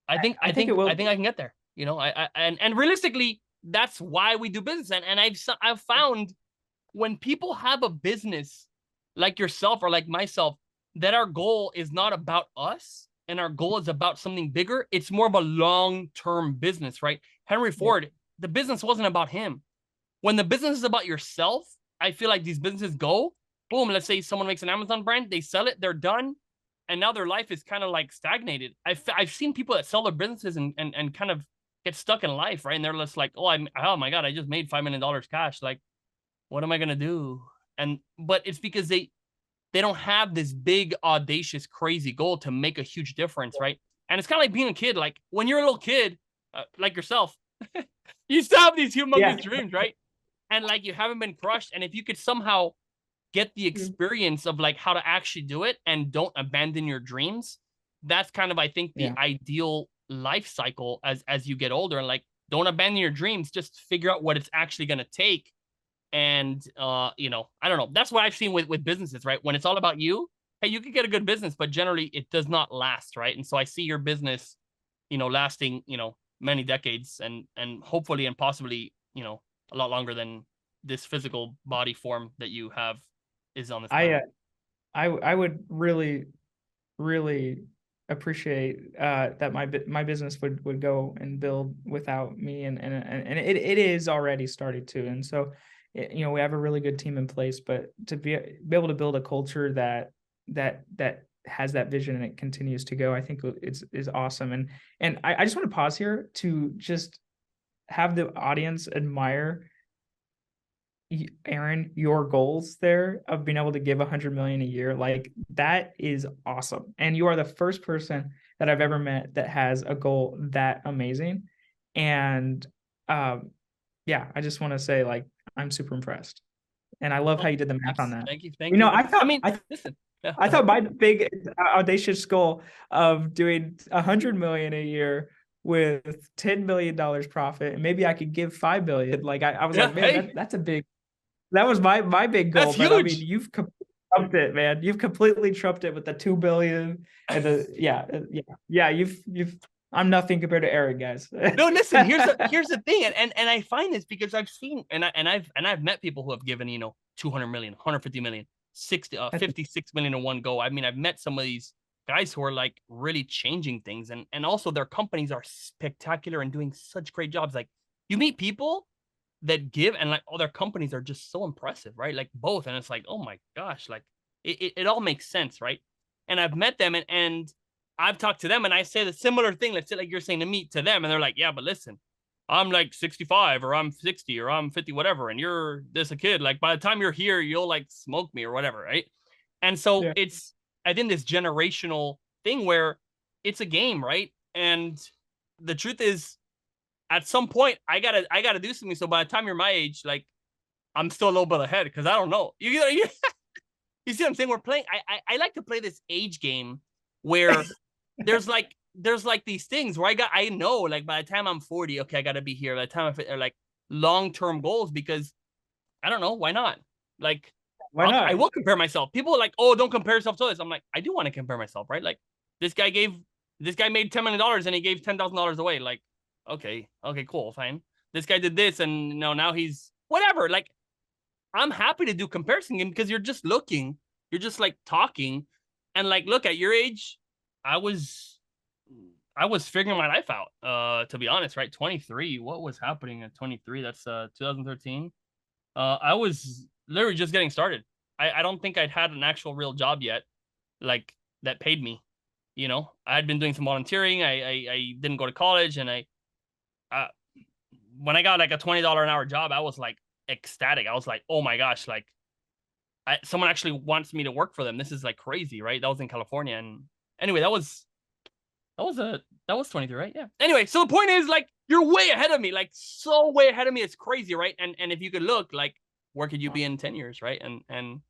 I think it will. I think I can get there. You know, and realistically, that's why we do business. And I've found when people have a business like yourself or like myself, that our goal is not about us and our goal is about something bigger. It's more of a long-term business, right? Henry Yeah. Ford, the business wasn't about him. When the business is about yourself, I feel like these businesses go, boom, let's say someone makes an Amazon brand, they sell it, they're done, and now their life is kind of like stagnated. I've seen people that sell their businesses and kind of get stuck in life, right? And they're just like, oh my God, I just made $5 million cash. Like, what am I gonna do? But it's because they don't have this big, audacious, crazy goal to make a huge difference, right? And it's kind of like being a kid. Like when you're a little kid, like yourself, you still have these Yeah. humongous dreams, right? And like you haven't been crushed. And if you could somehow get the experience of like how to actually do it and don't abandon your dreams, that's kind of, I think, the Yeah. ideal life cycle as you get older. And like, don't abandon your dreams, just figure out what it's actually going to take. And I don't know, that's what I've seen with businesses, right? When it's all about you, hey, you could get a good business, but generally it does not last, right? And so I see your business, lasting, many decades, and hopefully and possibly, a lot longer than this physical body form that you have is on this I planet. I would really really appreciate that my business would go and build without me, and it is already started to. And so we have a really good team in place, but to be able to build a culture that has that vision and it continues to go, I think is awesome. And I just want to pause here to just have the audience admire Aaron, your goals there of being able to give 100 million a year, like that is awesome. And you are the first person that I've ever met that has a goal that amazing. And yeah, I just want to say, like, I'm super impressed. And I love how Well, you did the math on thanks. that. Thank you. You Thank know, you. I I thought mean, I listen. Yeah, I go ahead. thought my big audacious goal of doing 100 million a year with $10 million profit, and maybe I could give 5 billion. Like I was Yeah, like, man, hey, that's a big, that was my big that's goal. But I mean, huge. you've trumped it, man. You've completely trumped it with the 2 billion and the yeah. You've I'm nothing compared to Eric, guys. No, listen, here's the thing. And I find this because I've seen, and I've met people who have given, 200 million, 150 million, 60 56 million in one go. I mean, I've met some of these guys who are like really changing things, and also their companies are spectacular and doing such great jobs. Like, you meet people that give, and like all their companies are just so impressive, right? Like both. And it's like, oh my gosh, like it all makes sense, right? And I've met them, and I've talked to them, and I say the similar thing. Let's say like you're saying to me to them, and they're like, yeah, but listen, I'm like 65 or I'm 60 or I'm 50, whatever, and you're this a kid. Like by the time you're here, you'll like smoke me or whatever, right? And so Yeah. it's, I think, this generational thing where it's a game, right? And the truth is, at some point, I gotta do something. So by the time you're my age, like I'm still a little bit ahead because I don't know. You see what I'm saying? We're playing. I like to play this age game where there's like these things where I know, like by the time I'm 40, okay, I gotta be here. By the time I fit, like long-term goals, because I don't know, why not? Like Why I not? will compare myself. People are like, oh, don't compare yourself to this. I'm like, I do want to compare myself, right? Like this guy gave this guy made $10 million and he gave $10,000 away. Like, okay, cool, fine. This guy did this, and now he's whatever. Like, I'm happy to do comparison game because you're just looking, you're just like talking, and like, look, at your age, I was I was figuring my life out. To be honest, right? 23. What was happening at 23? That's 2013. I was literally just getting started. I don't think I'd had an actual real job yet, like that paid me. I had been doing some volunteering. I didn't go to college, and uh, when I got like a $20 an hour job, I was like ecstatic. I was like, oh my gosh, like someone actually wants me to work for them. This is like crazy, right? That was in California, and anyway, that was 23, right? Yeah. Anyway, so the point is, like, you're way ahead of me, like so way ahead of me. It's crazy, right? And if you could look, like, where could you be in 10 years, right? And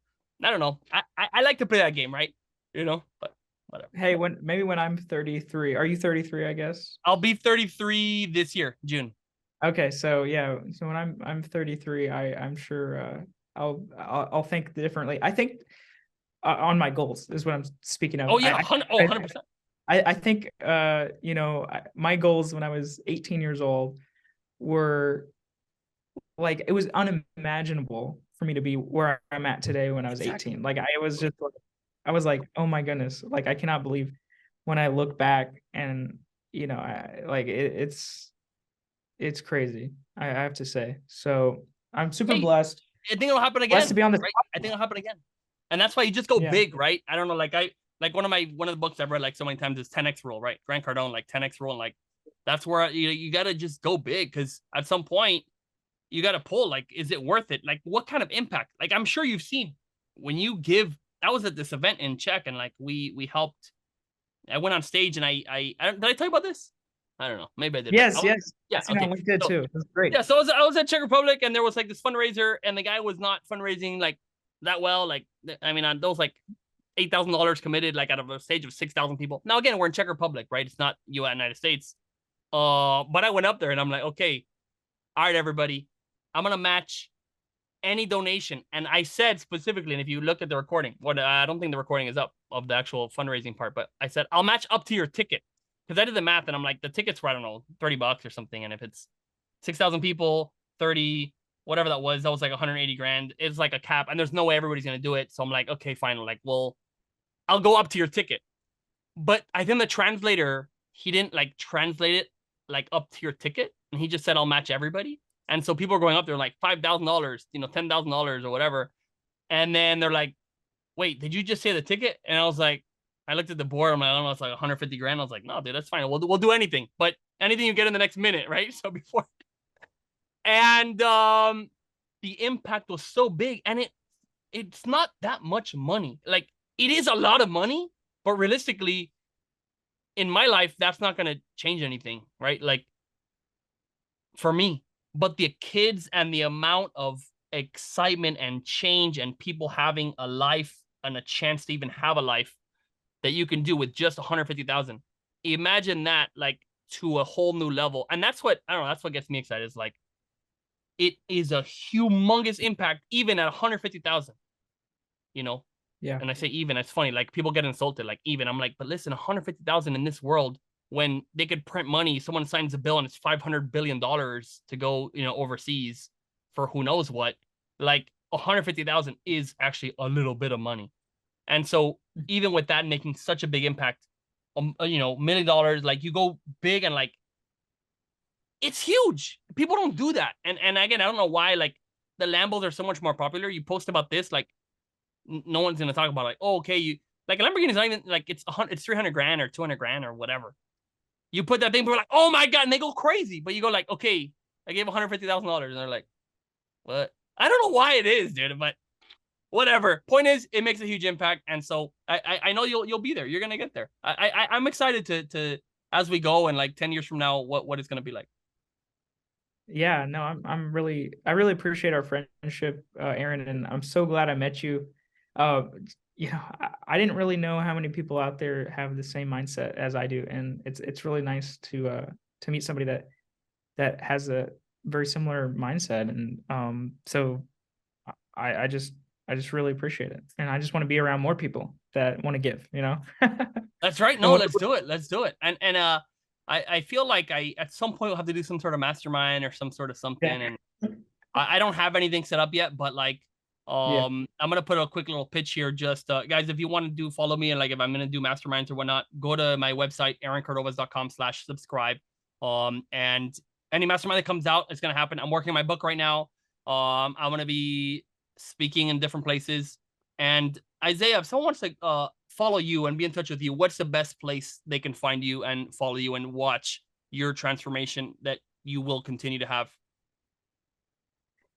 I don't know. I like to play that game, right? But whatever. Hey, when I'm 33, are you 33, I guess? I'll be 33 this year, June. Okay, so yeah, so when I'm 33, I'm sure I'll think differently. I think on my goals is what I'm speaking of. Oh yeah, 100%. I think, my goals when I was 18 years old were like, it was unimaginable for me to be where I'm at today when I was Exactly. 18. Like, I was like, oh my goodness, like, I cannot believe when I look back and, it's crazy. I have to say. So I'm super Hey, blessed, I think it'll happen blessed to again, be on this right? I think podcast. it'll happen again. And that's why you just go Yeah. big, right? I don't know, like one of the books I've read like so many times is 10x rule, right? Grant Cardone, like 10x rule, and like that's where you got to just go big, because at some point you got to pull, like, is it worth it? Like, what kind of impact? Like, I'm sure you've seen when you give. I was at this event in Czech, and like we helped. I went on stage, and I did I tell you about this? I don't know. Maybe I did, but Yes, yes. yeah, I seen it okay. on LinkedIn So too. It was great. yeah, so I was at Czech Republic, and there was like this fundraiser, and the guy was not fundraising like that well. Like, I mean, on those like $8,000 committed, like out of a stage of 6,000 people. Now again, we're in Czech Republic, right? It's not United States. But I went up there, and I'm like, okay, all right, everybody, I'm gonna match any donation. And I said specifically, and if you look at the recording, what I don't think the recording is up of the actual fundraising part, but I said I'll match up to your ticket, because I did the math, and I'm like, the tickets were, I don't know, $30 or something, and if it's 6,000 people, 30, whatever that was like 180 grand. It's like a cap, and there's no way everybody's gonna do it. So I'm like, okay, fine. Like, well, I'll go up to your ticket. But I think the translator, he didn't like translate it like up to your ticket, and he just said I'll match everybody. And so people are going up there like $5,000, $10,000 or whatever. And then they're like, wait, did you just say the ticket? And I was like, I looked at the board. I'm like, I don't know, it's like 150 grand. I was like, no, dude, that's fine. We'll do anything, but anything you get in the next minute, right? So before, and the impact was so big, and it's not that much money. Like, it is a lot of money, but realistically, in my life, that's not going to change anything, right? Like, for me. But the kids and the amount of excitement and change and people having a life and a chance to even have a life that you can do with just 150,000. Imagine that, like, to a whole new level. And that's what, I don't know, that's what gets me excited. Is like, it is a humongous impact, even at 150,000, you know? Yeah. And I say even, it's funny, like, people get insulted, like, even. I'm like, but listen, 150,000 in this world, when they could print money, someone signs a bill and it's $500 billion to go, overseas for who knows what. Like, 150,000 is actually a little bit of money. And so even with that making such a big impact, $1 million, like, you go big, and like, it's huge. People don't do that. And again, I don't know why, like, the Lambos are so much more popular. You post about this, like, no one's gonna talk about, like, oh, okay, you like, a Lamborghini is not even like, it's 300 grand or 200 grand or whatever. You put that thing, people are like, oh my god, and they go crazy. But you go like, okay, I gave $150,000, and they're like, what? I don't know why it is, dude, but whatever. Point is, it makes a huge impact, and so I know you'll be there. You're gonna get there. I'm excited to as we go, and like 10 years from now, what it's gonna be like. Yeah, no, I really appreciate our friendship, Aaron, and I'm so glad I met you. Uh, I didn't really know how many people out there have the same mindset as I do, and it's really nice to meet somebody that has a very similar mindset, and so I just really appreciate it, and I just want to be around more people that want to give. That's right. And No, what, let's do it. Let's do it. And I feel like I at some point will have to do some sort of mastermind or some sort of something. yeah, And I don't have anything set up yet, but like, yeah, I'm gonna put a quick little pitch here. Just guys, if you want to follow me, and like, if I'm gonna do masterminds or whatnot, go to my website, aaroncordovas.com/subscribe. And any mastermind that comes out, it's gonna happen. I'm working on my book right now. I'm gonna be speaking in different places. And Isaiah, if someone wants to follow you and be in touch with you, what's the best place they can find you and follow you and watch your transformation that you will continue to have?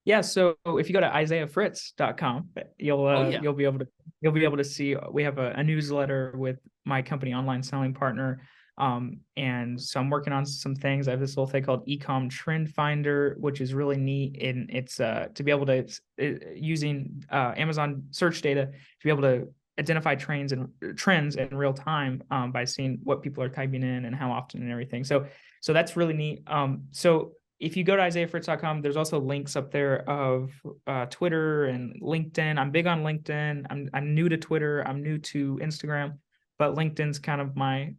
yeah. So if you go to isaiahfritz.com, Oh yeah. you'll be able to see we have a newsletter with my company, online selling partner. And so I'm working on some things. I have this little thing called Ecom Trend Finder, which is really neat, and it's to be able to using Amazon search data to be able to identify trends in real time, by seeing what people are typing in and how often and everything. So that's really neat. So if you go to isaiahfritz.com, there's also links up there of Twitter and LinkedIn. I'm big on LinkedIn. I'm new to Twitter. I'm new to Instagram, but LinkedIn's kind of my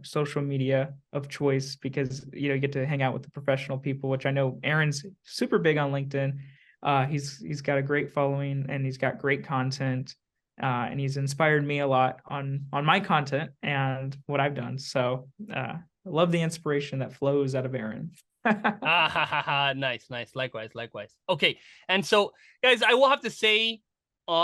social media of choice because you get to hang out with the professional people, which I know Aaron's super big on LinkedIn. He's got a great following and he's got great content, and he's inspired me a lot on my content and what I've done. So I love the inspiration that flows out of Aaron. Nice. Likewise. Okay. And so, guys, I will have to say,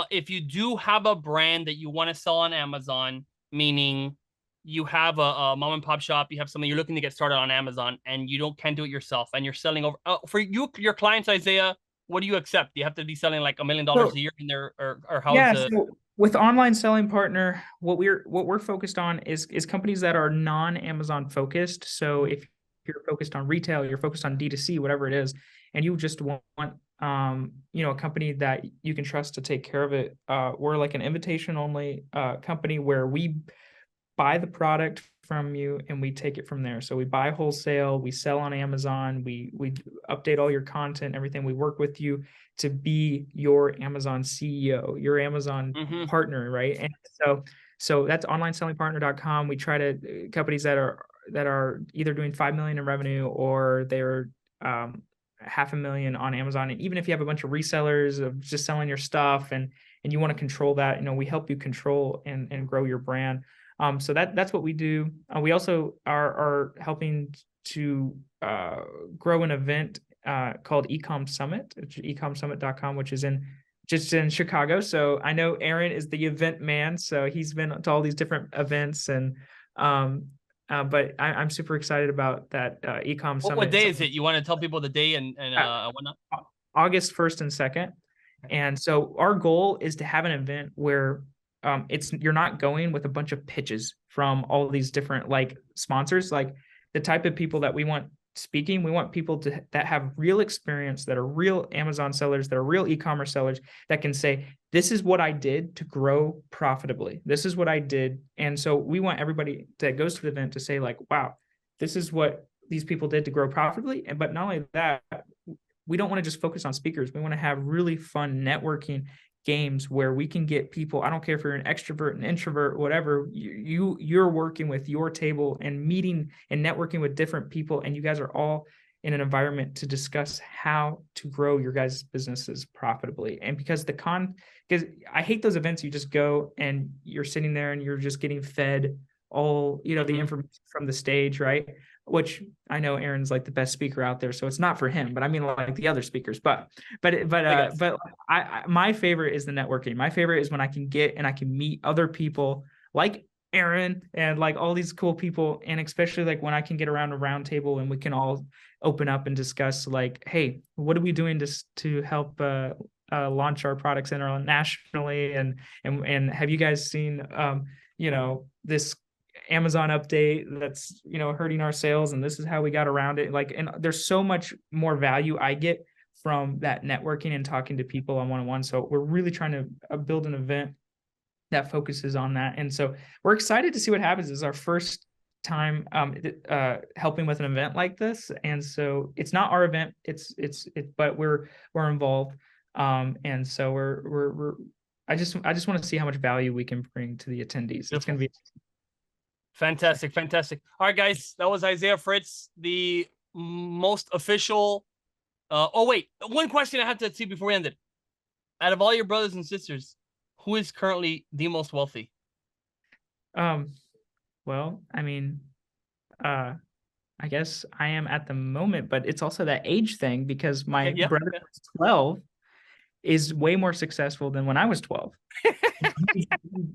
if you do have a brand that you want to sell on Amazon, meaning you have a mom and pop shop, you have something you're looking to get started on Amazon, and you can't do it yourself, and you're selling over for your clients, Isaiah, what do you accept? Do you have to be selling like $1 million a year in there, or how's Yeah, the? so with online selling partner, what we're focused on is companies that are non-Amazon focused. So if you're focused on retail, you're focused on D2C, whatever it is, and you just want a company that you can trust to take care of it. We're like an invitation only company where we buy the product from you and we take it from there. So we buy wholesale, we sell on Amazon, we update all your content, everything. We work with you to be your Amazon CEO, your Amazon partner, right? And so that's onlinesellingpartner.com. We try to companies that are either doing 5 million in revenue or they're $500,000 on Amazon. And even if you have a bunch of resellers of just selling your stuff and you want to control that, we help you control and grow your brand. So that's what we do. We also are helping to grow an event called Ecom Summit, ecomsummit.com, which is just in Chicago. So I know Aaron is the event man, so he's been to all these different events, and but I'm super excited about that Ecom Summit. What day is it? You want to tell people the day and whatnot? August 1st and 2nd. And so our goal is to have an event where you're not going with a bunch of pitches from all these different like sponsors. Like the type of people that we want speaking, we want people that have real experience, that are real Amazon sellers, that are real e-commerce sellers, that can say, this is what I did to grow profitably. This is what I did. And so we want everybody that goes to the event to say like, wow, this is what these people did to grow profitably. But not only that, we don't want to just focus on speakers. We want to have really fun networking games where we can get people. I don't care if you're an extrovert, an introvert, whatever, you're working with your table and meeting and networking with different people, and you guys are all in an environment to discuss how to grow your guys' businesses profitably. And because I hate those events you just go and you're sitting there and you're just getting fed all the information from the stage, right? Which I know Aaron's like the best speaker out there, so it's not for him, but I mean like the other speakers. But my favorite is the networking. My favorite is when I can get and I can meet other people like Aaron and like all these cool people, and especially like when I can get around a round table and we can all open up and discuss like, hey, what are we doing to help launch our products internationally, and have you guys seen this Amazon update that's hurting our sales, and this is how we got around it. Like, and there's so much more value I get from that networking and talking to people on one-on-one. So we're really trying to build an event that focuses on that, and so we're excited to see what happens. This is our first time helping with an event like this, and so it's not our event, but we're involved, and so we're I just want to see how much value we can bring to the attendees. It's going to be fantastic. All right, guys, that was Isaiah Fritz, the most official. Oh wait, one question I have to see before we end it. Out of all your brothers and sisters, who is currently the most wealthy? Well, I mean, I guess I am at the moment, but it's also that age thing because my brother was 12 is way more successful than when I was 12.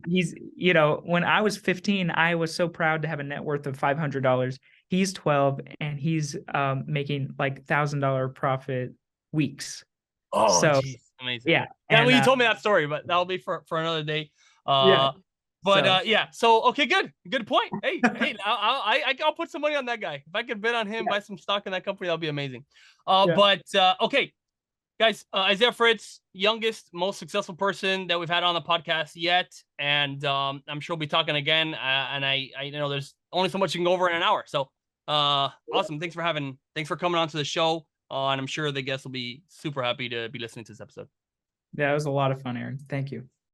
he's when I was 15, I was so proud to have a net worth of $500. He's 12 and he's making like $1,000 profit weeks. Oh, so geez. Amazing. Yeah. And you told me that story, but that'll be for another day. So okay, good point. Hey, I'll put some money on that guy. If I could bid on him, buy some stock in that company, that'll be amazing. Okay. Guys, Isaiah Fritz, youngest, most successful person that we've had on the podcast yet, and I'm sure we'll be talking again. And I know there's only so much you can go over in an hour. So Awesome. Thanks for coming on to the show. And I'm sure the guests will be super happy to be listening to this episode. Yeah, it was a lot of fun, Aaron. Thank you.